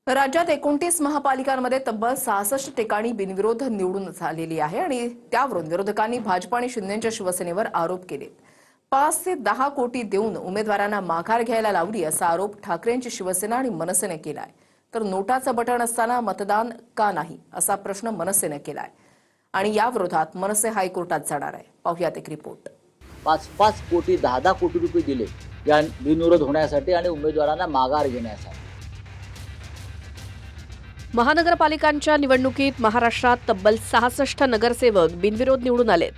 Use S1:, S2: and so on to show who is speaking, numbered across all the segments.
S1: राज्यात 29 महापालिकांमध्ये तब्बल 66 ठिकाणी बिनविरोध निवडून झालेली आहे आणि त्यावरून विरोधकांनी भाजप आणि शिंदेच्या शिवसेनेवर आरोप केले। 5 ते 10 कोटी देऊन उमेदवारांना माघार घ्यायला लावली असा आरोप ठाकरेंची शिवसेना आणि मनसेने केलाय। तर नोटाचं बटन असताना मतदान का नाही असा प्रश्न मनसेने केलाय आणि या विरोधात मनसे हायकोर्टात जाणार आहे। पाहूयात एक रिपोर्ट।
S2: 5 कोटी 10 कोटी रुपये दिले या बिनविरोध होण्यासाठी आणि उमेदवारांना माघार घेण्यासाठी।
S3: महानगरपालिकांच्या निवडणुकीत महाराष्ट्रात तब्बल 66 नगरसेवक बिनविरोध निवडून आलेत।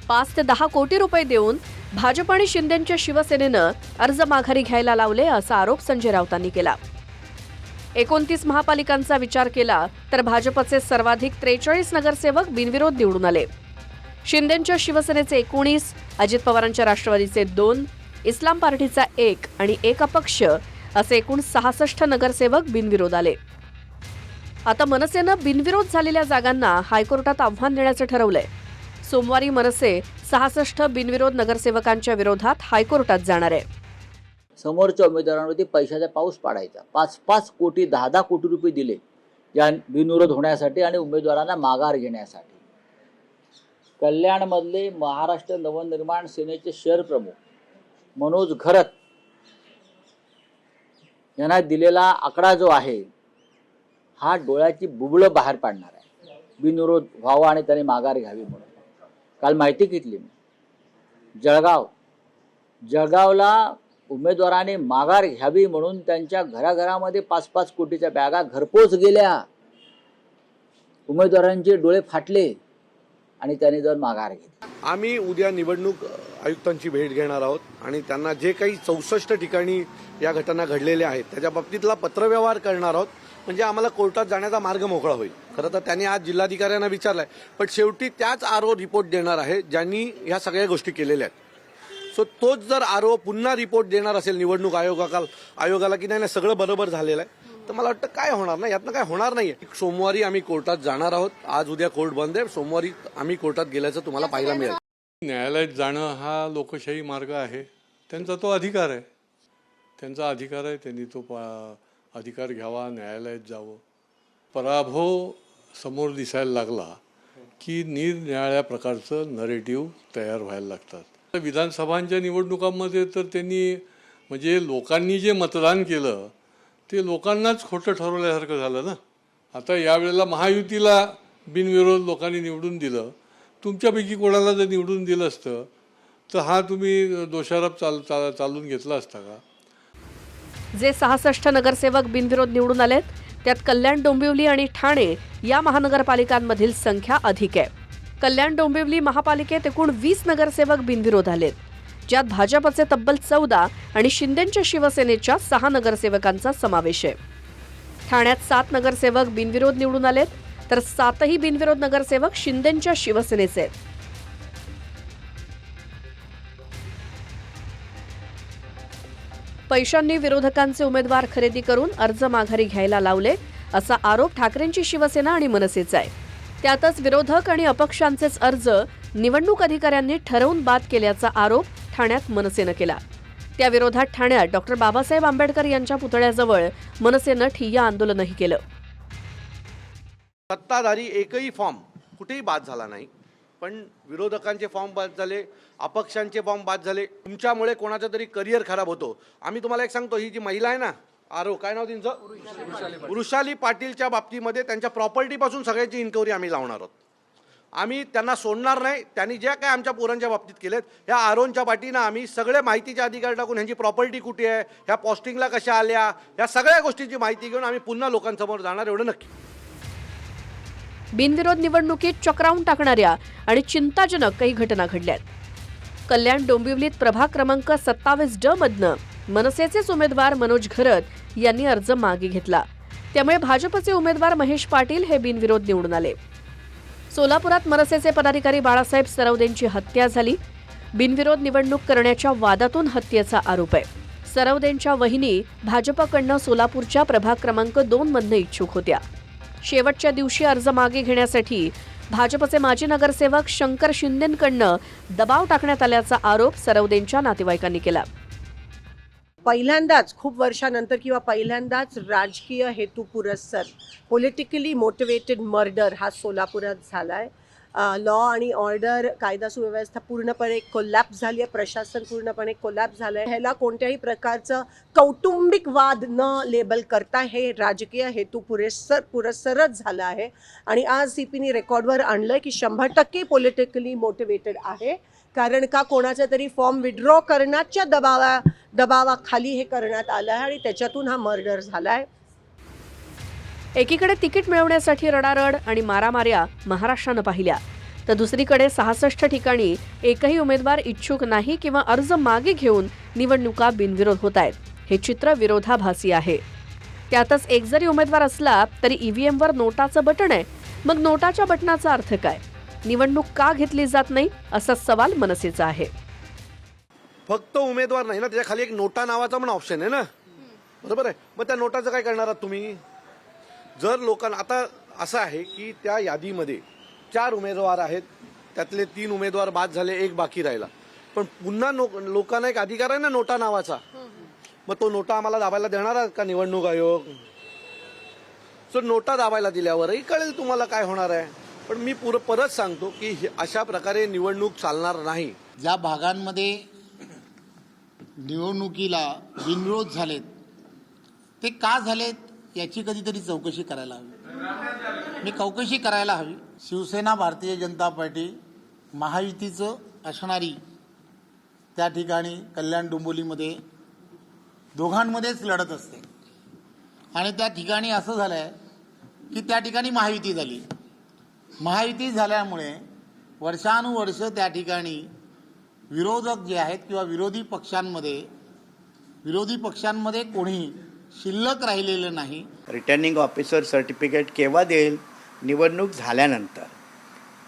S3: 5 ते 10 कोटी रुपये देऊन भाजप आणि शिंदेच्या शिवसेनेनं अर्ज माघारी घ्यायला लावले असा आरोप संजय राऊतांनी केला। 29 महापालिकांचा विचार केला तर भाजपचे सर्वाधिक 43 नगरसेवक बिनविरोध निवडून आले। शिंदेच्या शिवसेनेचे 19, अजित पवारांच्या राष्ट्रवादीचे 2, इस्लाम पार्टीचा 1 आणि 1 अपक्ष असे एकूण 66 नगरसेवक बिनविरोध आले। आता मनसेनं बिनविरोध झालेल्या जागांना हायकोर्टात आव्हान देण्याचं ठरवलंय। सोमवारी मनसे 66 बिनविरोध नगरसेवकांच्या विरोधात हायकोर्टात जाणार आहे।
S2: समोरच्या उमेदवारांवरती पैशाचा पाऊस पाडायचा। 5 कोटी 10 कोटी रुपये दिले या बिनविरोध होण्यासाठी आणि उमेदवारांना माघार घेण्यासाठी। कल्याणमधले महाराष्ट्र नवनिर्माण सेनेचे शहर प्रमुख मनोज घरत यांना दिलेला आकडा जो आहे हा डोळ्याची बुबळं बाहेर पाडणार आहे। बिनविरोध व्हावा आणि त्यांनी माघार घ्यावी म्हणून काल माहिती घेतली मी। जळगावला उमेदवाराने माघार घ्यावी म्हणून त्यांच्या घराघरामध्ये 5 कोटीच्या बॅगा घरपोच गेल्या। उमेदवारांचे डोळे फाटले आणि त्यांनी जर माघार घेतली।
S4: आम्ही उद्या निवडणूक आयुक्तांची भेट घेणार आहोत आणि त्यांना जे काही 64 ठिकाणी या घटना घडलेल्या आहेत त्याच्या बाबतीतला पत्रव्यवहार करणार आहोत, म्हणजे आम्हाला कोर्टात जाण्याचा मार्ग मोकळा होईल। खरं तर त्यांनी आज जिल्हाधिकाऱ्यांना विचारलंय, पण शेवटी त्याच आरओ रिपोर्ट देणार आहे ज्यांनी ह्या सगळ्या गोष्टी केलेल्या आहेत। सो तोच जर आरओ पुन्हा रिपोर्ट देणार असेल निवडणूक आयोगाला की नाही सगळं बरोबर झालेलं आहे, तर मला वाटतं काय होणार नाही, यातनं काय होणार नाहीये। सोमवारी आम्ही कोर्टात जाणार आहोत। आज उद्या कोर्ट बंद आहे, सोमवारी आम्ही कोर्टात गेल्याचं तुम्हाला पाहायला मिळेल।
S5: न्यायालयात जाणं हा लोकशाही मार्ग आहे, त्यांचा तो अधिकार आहे, त्यांचा अधिकार आहे, त्यांनी तो अधिकार घ्यावा, न्यायालयात जावं। पराभव समोर दिसायला लागला की निरनिराळ्या प्रकारचं नरेटिव्ह तयार व्हायला लागतात। विधानसभांच्या निवडणुकांमध्ये तर त्यांनी म्हणजे लोकांनी जे मतदान केलं ते लोकांनाच खोटं ठरवल्यासारखं झालं ना। आता यावेळेला महायुतीला बिनविरोध लोकांनी निवडून दिलं, तुमच्यापैकी कोणाला जर निवडून दिलं असतं तर हा तुम्ही दोषारोप चालून घेतला असता का?
S3: जे 66 नगरसेवक बिनविरोध निवडून आलेत त्यात कल्याण, डोंबिवली आणि ठाणे या महानगरपालिकांमधील संख्या अधिक आहे। कल्याण डोंबिवली महापालिकेत एकूण 20 नगरसेवक बिनविरोध आलेत, ज्यात भाजपचे तब्बल 14 आणि शिंदेच्या शिवसेनेच्या 6 नगरसेवकांचा समावेश आहे। ठाण्यात 7 नगरसेवक बिनविरोध निवडून आलेत तर 7ही बिनविरोध नगरसेवक शिंदेच्या शिवसेनेचे आहेत। पैशांनी विरोधकांचे उमेदवार खरेदी करून अर्ज माघारी घ्यायला लावले असा आरोप ठाकरेंची शिवसेना आणि मनसेचा आहे। त्यातच विरोधक आणि अपक्षांचेच अर्ज निवडणूक अधिकाऱ्यांनी ठरवून बाद केल्याचा आरोप ठाण्यात मनसेनं केला। त्या विरोधात ठाण्यात डॉक्टर बाबासाहेब आंबेडकर यांच्या पुतळ्याजवळ मनसेनं ठिय्या आंदोलनही केलं।
S4: सत्ताधारी एकही फॉर्म कुठेही बाद झाला नाही, पण विरोधकांचे फॉर्म बाद झाले, अपक्षांचे फॉर्म बाद झाले। तुमच्यामुळे कोणाचं तरी करिअर खराब होतो। आम्ही तुम्हाला एक सांगतो, ही जी महिला आहे ना आरो, काय नाव त्यांचं, वृषाली पाटीलच्या बाबतीमध्ये त्यांच्या प्रॉपर्टीपासून सगळ्याची इन्क्वायरी आम्ही लावणार आहोत। आम्ही त्यांना सोडणार नाही। त्यांनी ज्या काय आमच्या पोरांच्या बाबतीत केलेत ह्या आरोनच्या पाठीनं आम्ही सगळे माहितीचे अधिकार टाकून ह्यांची प्रॉपर्टी कुठे आहे, ह्या पोस्टिंगला कशा आल्या, ह्या सगळ्या गोष्टींची माहिती घेऊन आम्ही पुन्हा लोकांसमोर जाणार, एवढं नक्की।
S3: बिनविरोध निवडणुकीत चक्रावून टाकणाऱ्या आणि चिंताजनक काही घटना घडल्यात। कल्याण डोंबिवलीत प्रभाग क्रमांक 27D मधनं मनसेचेच उमेदवार मनोज घरत यांनी अर्ज मागे घेतला, त्यामुळे भाजपचे उमेदवार महेश पाटील हे बिनविरोध निवडून आले। सोलापुरात मनसेचे पदाधिकारी बाळासाहेब सरवदेंची हत्या झाली। बिनविरोध निवडणूक करण्याच्या वादातून हत्येचा आरोप आहे। सरवदेंच्या वहिनी भाजपकडनं सोलापूरच्या प्रभाग क्रमांक 2 मधनं इच्छुक होत्या। शेवटच्या दिवशी अर्ज मागे घेण्यासाठी भाजपचे माजी नगरसेवक शंकर शिंदेंकडनं दबाव टाकण्यात आल्याचा आरोप सरवदेंच्या नातेवाईकांनी केला।
S6: पहिल्यांदाच खूप वर्षानंतर किंवा पहिल्यांदाच राजकीय हेतू पुरस्सर पॉलिटिकली मोटिवेटेड मर्डर हा सोलापुरात झाला आहे. लॉ आणि ऑर्डर, कायदा सुव्यवस्था पूर्णपणे कोलॅप्स झाली आहे, प्रशासन पूर्णपणे कोलॅप्स झालं आहे. ह्याला कोणत्याही प्रकारचं कौटुंबिक वाद न लेबल करता हे राजकीय हेतू पुरस्सरच झालं आहे. आणि आज CPनी रेकॉर्डवर आणलं की 100% पॉलिटिकली मोटिवेटेड आहे. कारण का कोणाचा तरी फॉर्म विड्रॉ करण्याच्या दबावाखाली हे करण्यात आलं आहे आणि त्याच्यातून हा मर्डर झाला आहे.
S3: एकीकडे तिकीट मिळवण्यासाठी रडारड आणि मारामाऱ्या महाराष्ट्रानं पाहिल्या, तर दुसरीकडे 66 ठिकाणी एकही उमेदवार इच्छुक नाही किंवा अर्ज मागे घेऊन निवडणुका बिनविरोध होत आहेत. हे चित्र विरोधाभासी आहे. त्यातच एक जरी उमेदवार असला तरी EVM वर नोटाचं बटन आहे. मग नोटाच्या बटनाचा अर्थ काय? निवडणूक का घेतली जात नाही असा सवाल मनसेचा आहे.
S4: फक्त उमेदवार नाही ना, त्याच्या खाली एक नोटा नावाचा पण ऑप्शन आहे ना, बरोबर आहे. मग त्या नोटाचं काय करणार आहात तुम्ही? जर लोकांना आता असं आहे की त्या यादीमध्ये 4 उमेदवार आहेत, त्यातले 3 उमेदवार बाद झाले, 1 बाकी राहिला. पण पुन्हा लोकांना एक अधिकार आहे ना नोटा नावाचा. मग तो नोटा आम्हाला दाबायला देणार आहे का निवडणूक आयोग? सो नोटा दाबायला दिल्यावरही कळेल तुम्हाला काय होणार आहे. पण मी परत सांगतो की अशा प्रकारे निवडणूक चालणार नाही.
S7: ज्या भागांमध्ये निवडणुकीला बिनविरोध झालेत ते का झालेत याची कधीतरी चौकशी करायला हवी. मी चौकशी करायला हवी. शिवसेना, भारतीय जनता पार्टी महायुतीचं असणारी त्या ठिकाणी कल्याण डोंबिवलीमध्ये दोघांमध्येच लढत असते. आणि त्या ठिकाणी असं झालं आहे की त्या ठिकाणी महायुती झाली. महायुती झाल्यामुळे वर्षानुवर्ष त्या ठिकाणी विरोधक जे आहेत किंवा विरोधी पक्षांमध्ये कोणी शिल्लक राहिलेलं नाही.
S8: रिटर्निंग ऑफिसर सर्टिफिकेट केव्हा देईल? निवडणूक झाल्यानंतर.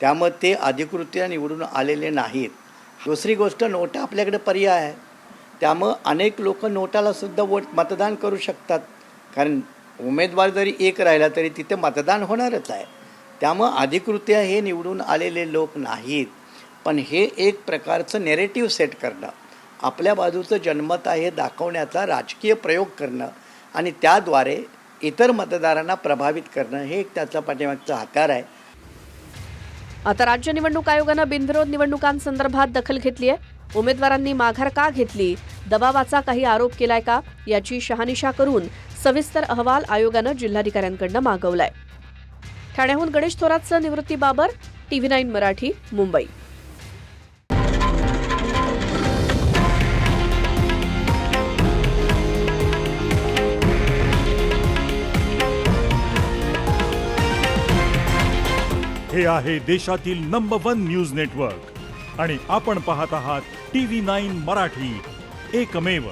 S8: त्यामुळे ते अधिकृतरित्या निवडून आलेले नाहीत. दुसरी गोष्ट, नोटा आपल्याकडे पर्याय आहे. त्यामुळं अनेक लोक नोटाला सुद्धा मतदान करू शकतात. कारण उमेदवार जरी एक राहिला तरी तिथे मतदान होणारच आहे. त्यामुळं अधिकृतरित्या हे निवडून आलेले लोक नाहीत. पण हे एक प्रकारचं नेरेटिव्ह सेट करणं, आपल्या बाजूचं जनमत आहे दाखवण्याचा राजकीय प्रयोग करणं आणि त्याद्वारे इतर मतदारांना प्रभावित करणं, हे एक त्याचा पाठीमागचा आकार आहे.
S3: आता राज्य निवडणूक आयोगानं बिनविरोध निवडणुकांसंदर्भात दखल घेतली आहे. उमेदवारांनी माघार का घेतली, दबावाचा काही आरोप केलाय का याची शहानिशा करून सविस्तर अहवाल आयोगानं जिल्हाधिकाऱ्यांकडून मागवलाय. ठाण्याहून गणेश थोरातचं निवृत्ती बाबर, TV9 मराठी, मुंबई.
S9: हे आहे देशातील नंबर 1 न्यूज नेटवर्क आणि आपण पाहत आहात TV9 मराठी, एकमेव.